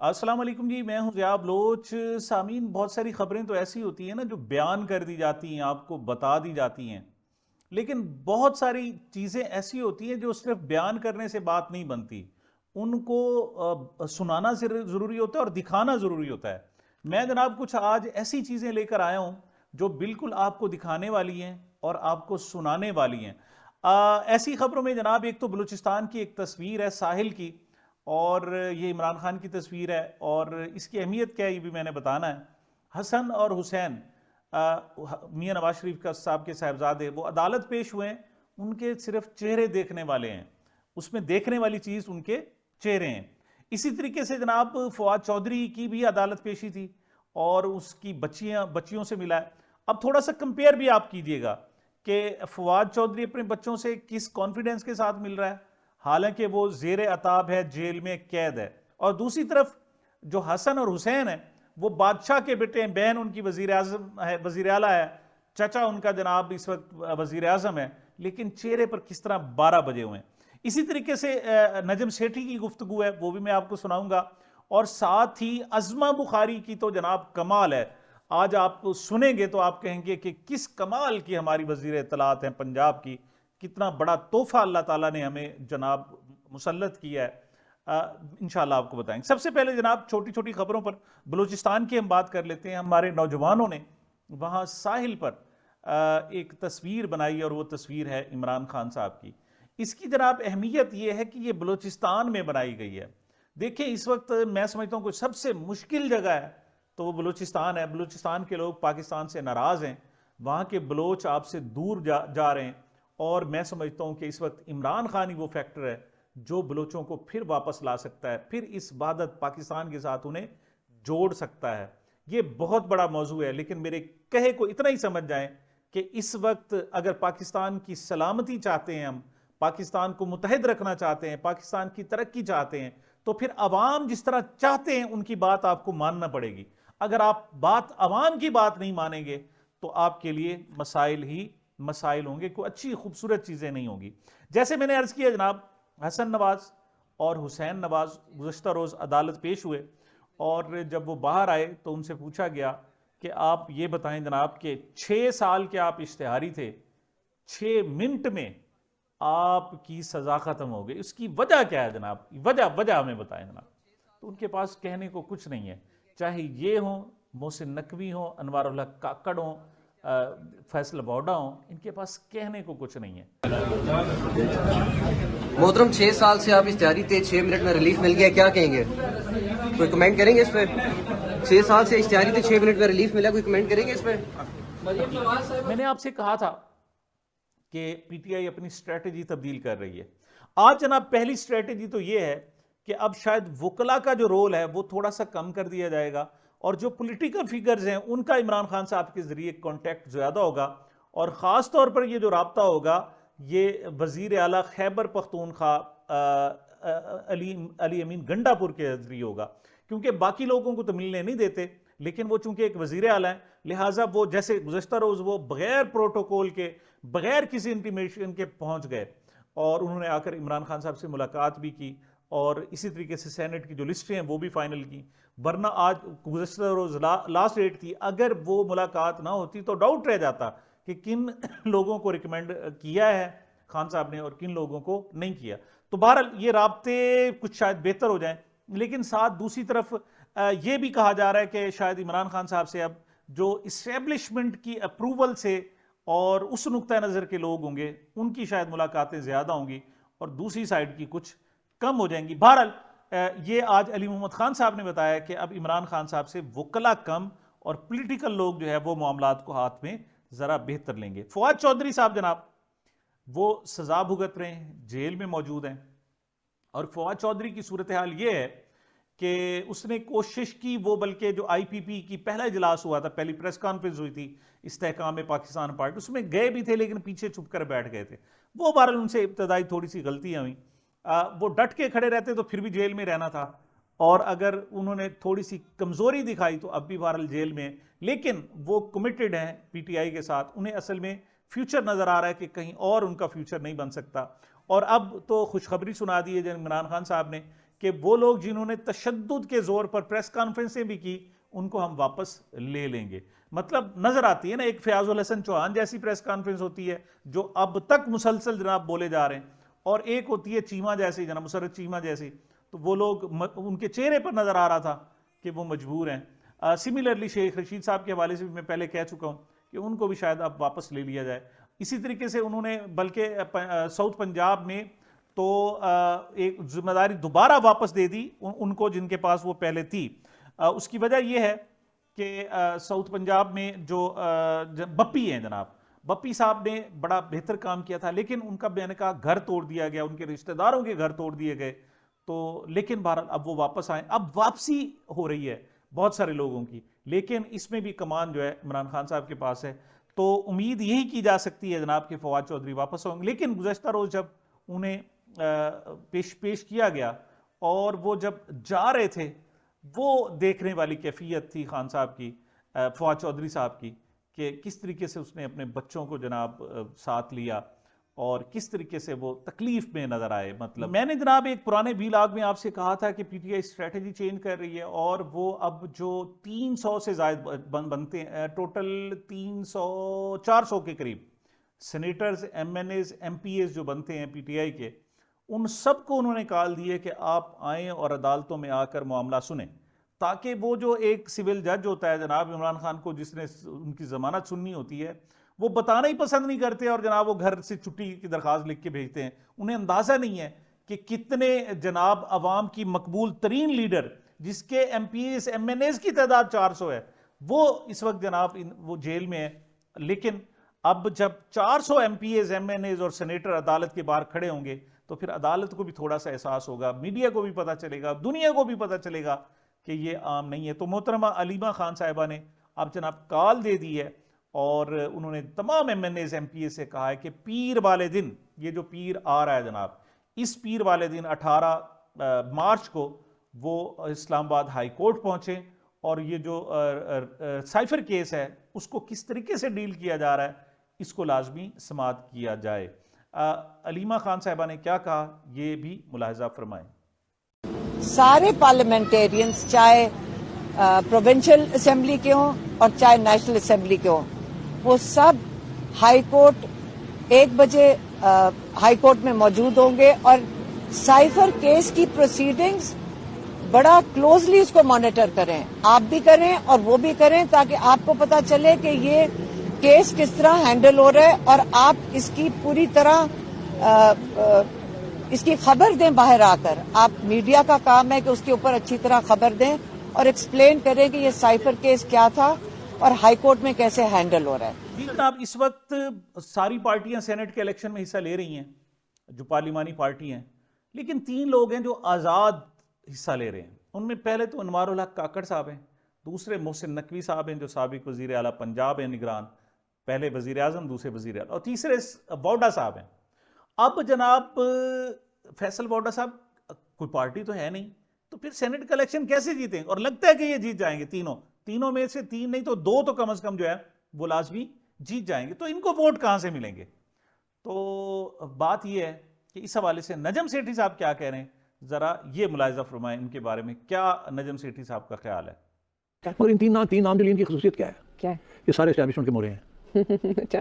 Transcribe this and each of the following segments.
अस्सलाम वालेकुम जी, मैं हूं ज़िया बलोच। सामीन, बहुत सारी खबरें तो ऐसी होती हैं ना जो बयान कर दी जाती हैं, आपको बता दी जाती हैं। लेकिन बहुत सारी चीज़ें ऐसी होती हैं जो सिर्फ बयान करने से बात नहीं बनती, उनको सुनाना ज़रूरी होता है और दिखाना ज़रूरी होता है। मैं जनाब कुछ आज ऐसी चीज़ें लेकर आया हूँ जो बिल्कुल आपको दिखाने वाली हैं और आपको सुनाने वाली हैं। ऐसी खबरों में जनाब एक तो बलूचिस्तान की एक तस्वीर है साहिल की, और ये इमरान खान की तस्वीर है, और इसकी अहमियत क्या है ये भी मैंने बताना है। हसन और हुसैन, मियाँ नवाज शरीफ का साहब के साहबजादे, वो अदालत पेश हुए हैं। उनके सिर्फ चेहरे देखने वाले हैं, उसमें देखने वाली चीज़ उनके चेहरे हैं। इसी तरीके से जनाब फवाद चौधरी की भी अदालत पेशी थी और उसकी बच्चियों से मिला है। अब थोड़ा सा कंपेयर भी आप कीजिएगा कि फवाद चौधरी अपने बच्चों से किस कॉन्फिडेंस के साथ मिल रहा है, हालांकि वो जेर अताब है, जेल में कैद है। और दूसरी तरफ जो हसन और हुसैन है वो बादशाह के बेटे हैं, बहन उनकी वजीर आजम है, वजीर आला है, चचा उनका जनाब इस वक्त वजीर आजम है, लेकिन चेहरे पर किस तरह 12 बजे हुए हैं। इसी तरीके से नजम सेठी की गुफ्तगू है, वो भी मैं आपको सुनाऊंगा। और साथ ही अजमा बुखारी की तो जनाब कमाल है। आज आप सुनेंगे तो आप कहेंगे कि किस कमाल की हमारी वजीर इत्तलात हैं पंजाब की, कितना बड़ा तोहफा अल्लाह ताला ने हमें जनाब मुसल्लत किया है। इंशाल्लाह आपको बताएंगे। सबसे पहले जनाब छोटी छोटी खबरों पर बलूचिस्तान की हम बात कर लेते हैं। हमारे नौजवानों ने वहाँ साहिल पर एक तस्वीर बनाई और वो तस्वीर है इमरान खान साहब की। इसकी जनाब अहमियत ये है कि ये बलूचिस्तान में बनाई गई है। देखिए, इस वक्त मैं समझता हूँ कोई सबसे मुश्किल जगह है तो वो बलूचिस्तान है। बलूचिस्तान के लोग पाकिस्तान से नाराज़ हैं, वहाँ के बलोच आपसे दूर जा रहे हैं। और मैं समझता हूँ कि इस वक्त इमरान खान ही वो फैक्टर है जो बलोचों को फिर वापस ला सकता है, फिर इस वहादत पाकिस्तान के साथ उन्हें जोड़ सकता है। ये बहुत बड़ा मौजू है, लेकिन मेरे कहे को इतना ही समझ जाएं कि इस वक्त अगर पाकिस्तान की सलामती चाहते हैं, हम पाकिस्तान को मुतहद रखना चाहते हैं, पाकिस्तान की तरक्की चाहते हैं, तो फिर अवाम जिस तरह चाहते हैं उनकी बात आपको मानना पड़ेगी। अगर आप अवाम की बात नहीं मानेंगे तो आपके लिए मसाइल ही मसाइल होंगे, कोई अच्छी खूबसूरत चीज़ें नहीं होंगी। जैसे मैंने अर्ज़ किया जनाब, हसन नवाज और हुसैन नवाज गुज़श्ता रोज़ अदालत पेश हुए, और जब वो बाहर आए तो उनसे पूछा गया कि आप ये बताएं जनाब कि 6 साल के आप इश्तिहारी थे, 6 मिनट में आपकी सज़ा ख़त्म हो गई, उसकी वजह क्या है जनाब? वजह वजह हमें बताएं जनाब। तो उनके पास कहने को कुछ नहीं है। चाहे ये हो मोहसिन नकवी हो, अनवारुल हक काकड़ हो, फैसल बौडा हो, इनके पास कहने को कुछ नहीं है। मोहतरम 6 साल से आप इश्तिहारी थे, 6 मिनट में रिलीफ मिल गया, क्या कहेंगे? कोई कमेंट करेंगे इस पर? 6 साल से इश्तिहारी थे, 6 मिनट में रिलीफ मिला, कोई कमेंट करेंगे इस पर? मैंने आपसे कहा था कि पीटीआई अपनी स्ट्रेटेजी तब्दील कर रही है। आज जनाब पहली स्ट्रेटेजी तो यह है कि अब शायद वकला का जो रोल है वो थोड़ा सा कम कर दिया जाएगा, और जो पॉलिटिकल फिगर्स हैं उनका इमरान खान साहब के जरिए कांटेक्ट ज़्यादा होगा। और ख़ास तौर पर ये जो राब्ता होगा ये वज़ीर आला खैबर पख्तूनख्वा अली अली अमीन गंडापुर के जरिए होगा, क्योंकि बाकी लोगों को तो मिलने नहीं देते, लेकिन वो चूंकि एक वज़ीर आला है, लिहाजा वो जैसे गुज़श्ता रोज़ वो बगैर प्रोटोकॉल के, बगैर किसी इंटीमेशन के पहुंच गए, और उन्होंने आकर इमरान खान साहब से मुलाकात भी की, और इसी तरीके से सेनेट की जो लिस्टें हैं वो भी फाइनल की। वरना आज गुज़श्ता रोज़ लास्ट डेट थी, अगर वो मुलाकात ना होती तो डाउट रह जाता कि किन लोगों को रिकमेंड किया है खान साहब ने और किन लोगों को नहीं किया। तो बहरहाल ये राब्ते कुछ शायद बेहतर हो जाएं, लेकिन साथ दूसरी तरफ ये भी कहा जा रहा है कि शायद इमरान खान साहब से अब जो इस्टेब्लिशमेंट की अप्रूवल से और उस नुक्ता नज़र के लोग होंगे उनकी शायद मुलाकातें ज़्यादा होंगी और दूसरी साइड की कुछ कम हो जाएंगी। बहरहाल ये आज अली मोहम्मद खान साहब ने बताया कि अब इमरान खान साहब से वकला कम और पॉलिटिकल लोग जो है वो मामलात को हाथ में ज़रा बेहतर लेंगे। फवाद चौधरी साहब जनाब वो सज़ा भुगत रहे हैं, जेल में मौजूद हैं, और फवाद चौधरी की सूरत हाल ये है कि उसने कोशिश की, वो बल्कि जो IPP की पहला इजलास हुआ था, पहली प्रेस कॉन्फ्रेंस हुई थी इस्तेहकाम पाकिस्तान पार्टी, उसमें गए भी थे लेकिन पीछे छुप कर बैठ गए थे। वो बहरहाल उनसे इब्तदाई थोड़ी सी गलतियाँ हुई, वो डट के खड़े रहते तो फिर भी जेल में रहना था, और अगर उन्होंने थोड़ी सी कमज़ोरी दिखाई तो अब भी बहरहाल जेल में। लेकिन वो कमिटेड हैं PTI के साथ, उन्हें असल में फ्यूचर नज़र आ रहा है कि कहीं और उनका फ्यूचर नहीं बन सकता। और अब तो खुशखबरी सुना दी है इमरान खान साहब ने कि वो लोग जिन्होंने तशद्दुद के जोर पर प्रेस कॉन्फ्रेंसें भी की उनको हम वापस ले लेंगे। मतलब नजर आती है ना, एक फयाजुल हसन चौहान जैसी प्रेस कॉन्फ्रेंस होती है जो अब तक मुसलसल जनाब बोले जा रहे हैं, और एक होती है चीमा जैसी, जनाब मुशर्रफ चीमा जैसी, तो वो लोग उनके चेहरे पर नजर आ रहा था कि वो मजबूर हैं। सिमिलरली शेख रशीद साहब के हवाले से भी मैं पहले कह चुका हूँ कि उनको भी शायद अब वापस ले लिया जाए। इसी तरीके से उन्होंने बल्कि साउथ पंजाब में तो एक जिम्मेदारी दोबारा वापस दे दी उनको जिनके पास वो पहले थी। उसकी वजह यह है कि साउथ पंजाब में जो बप्पी हैं जनाब, बप्पी साहब ने बड़ा बेहतर काम किया था, लेकिन उनका मैंने कहा घर तोड़ दिया गया, उनके रिश्तेदारों के घर तोड़ दिए गए। तो लेकिन बहरहाल अब वो वापस आए, अब वापसी हो रही है बहुत सारे लोगों की, लेकिन इसमें भी कमान जो है इमरान खान साहब के पास है। तो उम्मीद यही की जा सकती है जनाब कि फवाद चौधरी वापस होंगे। लेकिन गुज़श्ता रोज़ जब उन्हें पेश किया गया और वो जब जा रहे थे, वो देखने वाली कैफियत थी खान साहब की, फवाद चौधरी साहब की, कि किस तरीके से उसने अपने बच्चों को जनाब साथ लिया और किस तरीके से वो तकलीफ में नजर आए। मतलब मैंने जनाब एक पुराने व्लॉग में आपसे कहा था कि पीटीआई स्ट्रेटजी चेंज कर रही है और वो अब जो 300 से ज़्यादा बनते हैं, टोटल 300-400 के करीब सेनेटर्स, एमएनएज, एमपीएस जो बनते हैं पीटीआई के, उन सब को उन्होंने कॉल दिए कि आप आएँ और अदालतों में आकर मामला सुने, ताकि वो जो एक सिविल जज होता है जनाब इमरान खान को, जिसने उनकी जमानत सुननी होती है, वो बताना ही पसंद नहीं करते और जनाब वो घर से छुट्टी की दरख्वास्त लिख के भेजते हैं। उन्हें अंदाजा नहीं है कि कितने जनाब अवाम की मकबूल तरीन लीडर जिसके एमपीएस एमएनएस की तादाद 400 है, वो इस वक्त जनाब वो जेल में है। लेकिन अब जब 400 एमपीएस एमएनएस और सेनेटर अदालत के बाहर खड़े होंगे तो फिर अदालत को भी थोड़ा सा एहसास होगा, मीडिया को भी पता चलेगा, दुनिया को भी पता चलेगा कि ये आम नहीं है। तो मोहतरमा अलीमा खान साहिबा ने अब जनाब कॉल दे दी है और उन्होंने तमाम एमएनएस एमपीए से कहा है कि पीर वाले दिन, ये जो पीर आ रहा है जनाब, इस पीर वाले दिन 18 मार्च को वो इस्लामाबाद हाई कोर्ट पहुंचे और ये जो साइफर केस है उसको किस तरीके से डील किया जा रहा है इसको लाजमी समाअत किया जाए। अलीमा खान साहिबा ने क्या कहा ये भी मुलाहिजा फरमाएं। सारे पार्लियामेंटेरियंस चाहे प्रोविंशियल असेंबली के हों और चाहे नेशनल असेंबली के हों, वो सब हाई कोर्ट 1 बजे हाई कोर्ट में मौजूद होंगे और साइफर केस की प्रोसीडिंग्स बड़ा क्लोजली इसको मॉनिटर करें, आप भी करें और वो भी करें, ताकि आपको पता चले कि ये केस किस तरह हैंडल हो रहा है और आप इसकी पूरी तरह इसकी खबर दें। बाहर आकर आप, मीडिया का काम है कि उसके ऊपर अच्छी तरह खबर दें और एक्सप्लेन करें कि ये साइफर केस क्या था और हाई कोर्ट में कैसे हैंडल हो रहा है। जी जनाब, इस वक्त सारी पार्टियां सेनेट के इलेक्शन में हिस्सा ले रही हैं जो पार्लिमानी पार्टी हैं, लेकिन 3 लोग हैं जो आज़ाद हिस्सा ले रहे हैं। उनमें पहले तो अनवारुल हक काकड़ साहब हैं, दूसरे मोहसिन नकवी साहब हैं जो साबिक वजीर आला पंजाब हैं, निगरान, पहले वजीर आजम, दूसरे वजीर आला, और तीसरे वाडा साहब हैं। अब जनाब फैसल वाडा साहब कोई पार्टी तो है नहीं, तो फिर सेनेट का इलेक्शन कैसे जीतेंगे? और लगता है कि ये जीत जाएंगे तीनों में से 3 नहीं तो 2 तो कम से कम जो है वो लाजमी जीत जाएंगे। तो इनको वोट कहां से मिलेंगे? तो बात यह है कि इस हवाले से नजम सेठी साहब क्या कह रहे हैं, जरा ये मुलाहिजा फरमाएं इनके बारे में, क्या नजम सेठी साहब का ख्याल है? मगर इन तीन नाम जो इनकी खसूसियत क्या है? क्या है? ये सारे एस्टैब्लिशमेंट के मोरे हैं। अच्छा,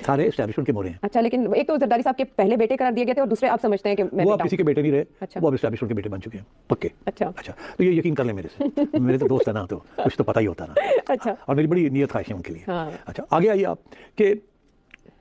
सारे एस्टैब्लिशमेंट के मोरे हैं। अच्छा, लेकिन एक तो जरदारी साहब के पहले बेटे करार दिए गए थे और दूसरे आप समझते हैं कि मैं वो अब किसी के बेटे नहीं रहे। अच्छा। वो अब एस्टैब्लिशमेंट के बेटे बन चुके हैं पक्के। अच्छा तो ये यकीन कर ले मेरे से मेरे तो दोस्त है ना, तो कुछ तो पता ही होता ना। अच्छा, और मेरी बड़ी नियत ख्वाहिश है उनके लिए। हाँ। अच्छा, आगे आइए आप कि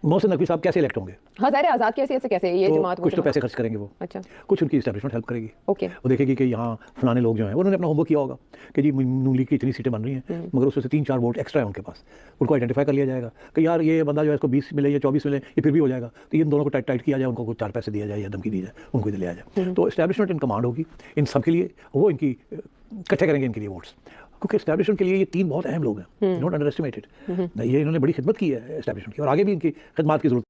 मोहसिन नकवी साहब कैसे इलेक्ट होंगे? हाँ, ज़ाहिर है आज़ाद की हैसियत से कैसे ये जमात, कुछ तो पैसे खर्च करेंगे वो। अच्छा, कुछ उनकी एस्टैब्लिशमेंट हेल्प करेगी। ओके, वो देखेगी कि यहाँ फलाने लोग जो हैं उन्होंने अपना होमवर्क किया होगा कि जी नून लीग की इतनी सीटें बन रही हैं, मगर उसमें से 3-4 वोट एक्स्ट्रा है उनके पास, उनको आइडेंटिफाई कर लिया जाएगा कि यार ये बंदा जो है इसको 20 मिले या 24 मिले, ये फिर भी हो जाएगा, तो इन दोनों को टाइट किया जाए, उनको कुछ 4 पैसे दिया जाए या धमकी दी जाए, उनको इधर ले आ जाए। तो एस्टैब्लिशमेंट इन कमांड होगी इन सब के लिए, वो इनकी इकट्ठे करेंगे इनके लिए वोट्स, क्योंकि एस्टैब्लिशमेंट के लिए ये 3 बहुत अहम लोग हैं, नॉट अंडर एस्टिमेटेड। ये इन्होंने बड़ी खिदमत की है एस्टैब्लिशमेंट की और आगे भी इनकी खिदमत की जरूरत।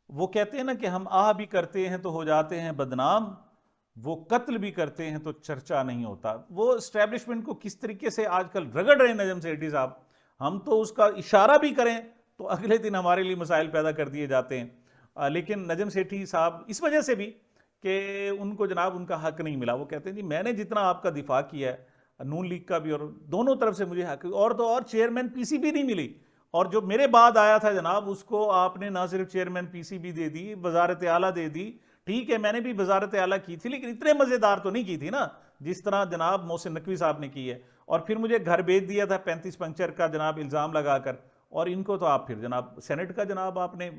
वो कहते हैं ना कि हम आह भी करते हैं तो हो जाते हैं बदनाम, वो कत्ल भी करते हैं तो चर्चा नहीं होता। वो एस्टैब्लिशमेंट को किस तरीके से आजकल रगड़ रहे हैं नजम सेठी साहब, हम तो उसका इशारा भी करें तो अगले दिन हमारे लिए मसाइल पैदा कर दिए जाते हैं। लेकिन नजम सेठी साहब इस वजह से भी कि उनको जनाब उनका हक नहीं मिला। वो कहते हैं जी मैंने जितना आपका दिफा किया है, नून लीग का भी और दोनों तरफ से मुझे हक, और तो और चेयरमैन पीसीबी नहीं मिली, और जो मेरे बाद आया था जनाब उसको आपने ना सिर्फ चेयरमैन पीसीबी दे दी, वजारत आला दे दी। ठीक है, मैंने भी वजारत आला की थी, लेकिन इतने मज़ेदार तो नहीं की थी ना जिस तरह जनाब मोहसिन नकवी साहब ने की है। और फिर मुझे घर भेज दिया था 35 पंक्चर का जनाब इल्ज़ाम लगाकर, और इनको तो आप फिर जनाब सेनेट का जनाब आपने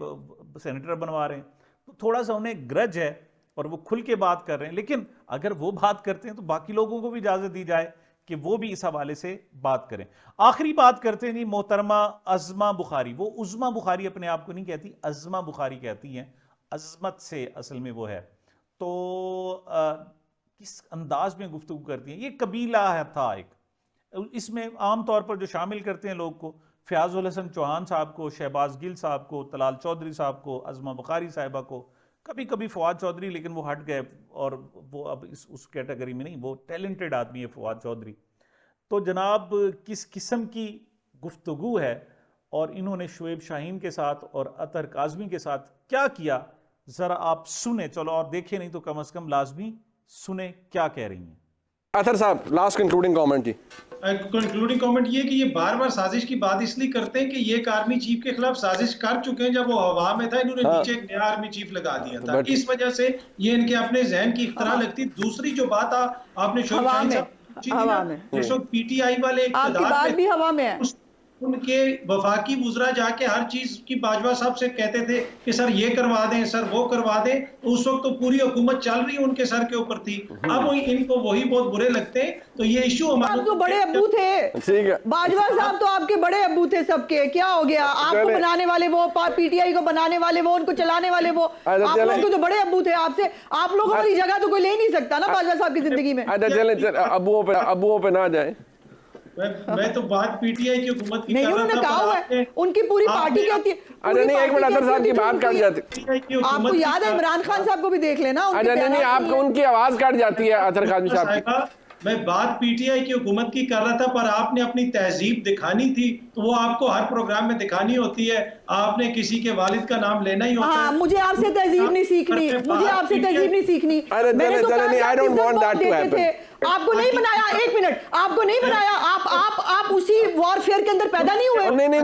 सेनेटर बनवा रहे हैं। तो थोड़ा सा उन्हें ग्रज है और वो खुल के बात कर रहे हैं, लेकिन अगर वो बात करते हैं तो बाकी लोगों को भी इजाज़त दी जाए कि वो भी इस हवाले से बात करें। आखिरी बात करते हैं जी मोहतरमा अज़मा बुखारी। वो उज़मा बुखारी अपने आप को नहीं कहती, अज़मा बुखारी कहती हैं, अज़मत से असल में वो है। तो किस अंदाज में गुफ्तगू करती हैं, ये कबीला है था एक, इसमें आम तौर पर जो शामिल करते हैं लोग को, फ़याज़ुल हसन चौहान साहब को, शहबाज गिल साहब को, तलाल चौधरी साहब को, अज़मा बुखारी साहिबा को, कभी कभी फवाद चौधरी, लेकिन वो हट गए और वो अब उस कैटेगरी में नहीं, वो टैलेंटेड आदमी है फवाद चौधरी। तो जनाब किस किस्म की गुफ्तगू है, और इन्होंने शुएब शाहीन के साथ और अतर काज़मी के साथ क्या किया, ज़रा आप सुने। चलो और देखें नहीं तो कम अज़ कम लाजमी सुने क्या कह रही हैं। अतर साहब लास्ट कंक्लूडिंग कमेंट जी। कंक्लूडिंग कमेंट ये कि ये बार बार साजिश की बात इसलिए करते हैं कि ये एक आर्मी चीफ के खिलाफ साजिश कर चुके हैं। जब वो हवा में था इन्होंने नीचे एक नया आर्मी चीफ लगा दिया था, इस वजह से ये इनके अपने जहन की इख्तरा लगती। दूसरी जो बात आपने पीटीआई वाले बात भी हवा में है, उनके वफाकी वुज़रा जाके हर चीज की बाजवा साहब से कहते थे कि सर ये करवा दें, सर वो करवा दें। तो उस वक्त तो पूरी हुकूमत चल रही उनके सर के ऊपर थी। अब इनको वही बहुत बुरे लगते हैं। तो ये इशू हमारे तो बड़े अब्बू थे, ठीक है, बाजवा साहब तो आपके बड़े अब्बू थे सबके। क्या हो गया, आपको बनाने वाले वो, पीटीआई को बनाने वाले वो, उनको चलाने वाले वो, आप लोग तो बड़े अब्बू थे। आपसे आप लोगों वाली जगह तो कोई ले नहीं सकता ना बाजवा साहब की जिंदगी में। अबुओं पे ना जाए। मैं तो बात पीटीआई की हुकूमत की नहीं, उन्होंने कहा है, उनकी पूरी पार्टी कहती है। अरे नहीं, एक मिनट अतर साहब की बात कट जाती। आपको याद है इमरान खान साहब को भी देख लेना। अच्छा नहीं, आपको उनकी आवाज कट जाती है अतर काज़मी साहब की। मैं बात पीटीआई की हुकूमत की कर रहा था, पर आपने अपनी तहजीब दिखानी थी तो वो आपको हर प्रोग्राम में दिखानी होती है। आपने किसी के वालिद का नाम लेना ही होता है। मुझे आपसे तहजीब नहीं सीखनी, मुझे आपसे तहजीब नहीं सीखनी। मैंने तो I don't want that to happen. आपको नहीं बनाया, एक मिनट, आपको नहीं बनाया। आप उसी वॉरफेयर के अंदर पैदा नहीं हुए। नहीं,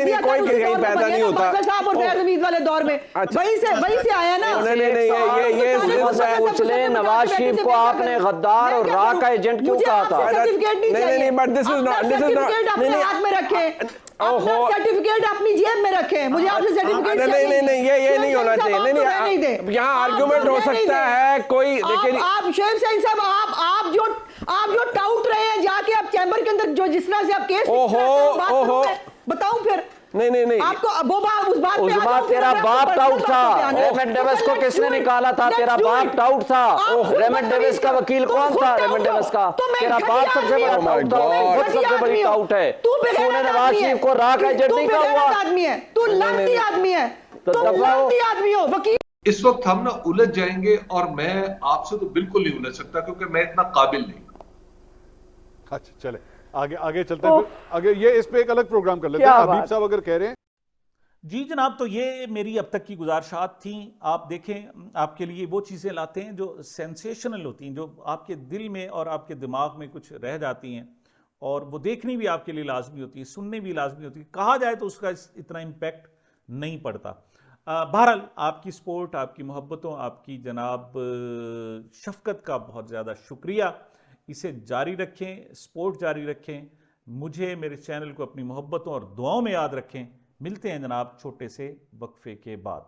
ये कोई कहीं पैदा नहीं होता। साहब और फैज हमीद वाले दौर में वहीं से आया ना। नहीं, ये उछले नवाज शरीफ को आपने गद्दार और रा का एजेंट क्यों कहा था? नहीं, बट दिस इज नॉट अपने हाथ में रखें, सर्टिफिकेट अपनी जेब में रखें। मुझे आपसे सर्टिफिकेट नहीं, ये नहीं होना चाहिए। नहीं, यहाँ आर्गुमेंट हो सकता है कोई। देखिए आप शुएब शाहीन साहब, आप जो टाउट रहे हैं जाके आप चैम्बर के अंदर, जो जिस तरह से आप केस बताऊं फिर। नहीं, आपको वो बात उस बात उज़मा तेरा बाप टाउट था। रेमंड डेविस को किसने निकाला था? तेरा बाप टाउट था। रेमंड डेविस का वकील कौन था? रेमंड डेविस का तेरा बाप सबसे बड़ा टाउट था, सबसे बड़ी टाउट है। तूने नवाज शरीफ को रा का एजेंट नहीं कहा हुआ? आदमी है तू, लानती आदमी है तू, लानती आदमी हो वकील। इस वक्त हम ना उलझ जाएंगे, और मैं आपसे तो बिल्कुल नहीं उलझ सकता क्योंकि मैं इतना काबिल नहीं। अच्छा चले आगे चलते हैं। आगे ये इस पे एक अलग प्रोग्राम कर लेते हैं। हबीब साहब अगर कह रहे हैं। जी जनाब, तो ये मेरी अब तक की गुजारिशात थी। आप देखें, आपके लिए वो चीज़ें लाते हैं जो सेंसेशनल होती हैं, जो आपके दिल में और आपके दिमाग में कुछ रह जाती हैं, और वो देखनी भी आपके लिए लाजमी होती है, सुननी भी लाजमी होती है। कहा जाए तो उसका इतना इम्पैक्ट नहीं पड़ता। बहरहाल आपकी सपोर्ट, आपकी मोहब्बतों, आपकी जनाब शफ़क़त का बहुत ज़्यादा शुक्रिया। इसे जारी रखें, सपोर्ट जारी रखें। मुझे, मेरे चैनल को अपनी मोहब्बतों और दुआओं में याद रखें। मिलते हैं जनाब छोटे से वक्फे के बाद।